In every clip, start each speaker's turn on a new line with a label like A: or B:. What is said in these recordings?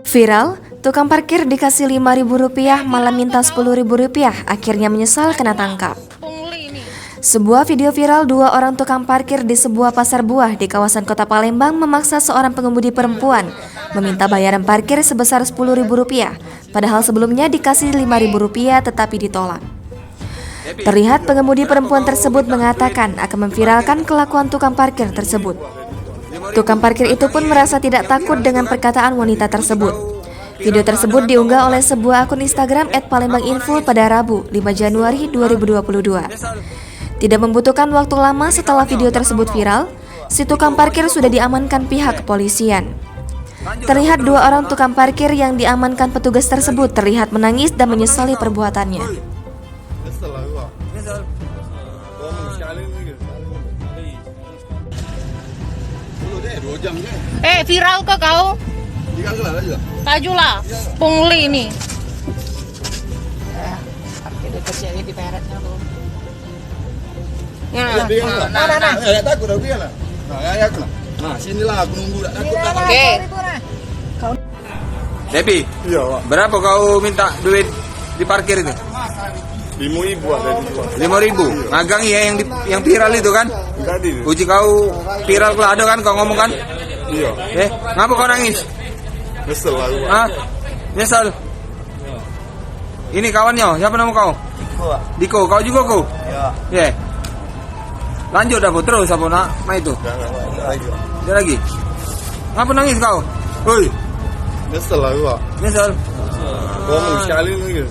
A: Viral, tukang parkir dikasih Rp5.000 malah minta Rp10.000, akhirnya menyesal kena tangkap. Sebuah video viral dua orang tukang parkir di sebuah pasar buah di kawasan Kota Palembang memaksa seorang pengemudi perempuan meminta bayaran parkir sebesar Rp10.000, padahal sebelumnya dikasih Rp5.000 tetapi ditolak. Terlihat pengemudi perempuan tersebut mengatakan akan memviralkan kelakuan tukang parkir tersebut. Tukang parkir itu pun merasa tidak takut dengan perkataan wanita tersebut. Video tersebut diunggah oleh sebuah akun Instagram @palembanginfo pada Rabu, 5 Januari 2022. Tidak membutuhkan waktu lama setelah video tersebut viral, si tukang parkir sudah diamankan pihak kepolisian. Terlihat dua orang tukang parkir yang diamankan petugas tersebut terlihat menangis dan menyesali perbuatannya.
B: Viral ke kau? Kajulah, pungli ini.
C: Takut aku ya lah. Nah, sinilah aku nunggu tak takut.
B: Oke.
D: Depi,
C: Iya, Pak.
D: berapa kau minta duit di parkir itu?
C: 5.000 ada dijual.
D: 5.000. Magang ya yang viral itu kan?
C: Tadi.
D: Uji kau viral kelado kan kau ngomong kan?
C: Iya.
D: Ngapa kau nangis?
C: Kesel aku.
D: Hah? Nyesal? Ini kawannya, siapa nama kau? Diko, kau juga kau?
C: Iya.
D: Lanjut dah, terus apa nak? Itu.
C: Jangan lagi.
D: Ada lagi. Ngapa nangis kau? Hoi,
C: Kesel aku, Pak.
D: nyesal.
C: Ngomong sekali lagi.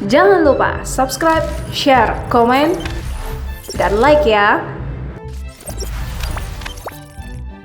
E: Jangan lupa subscribe, share, komen, dan like ya.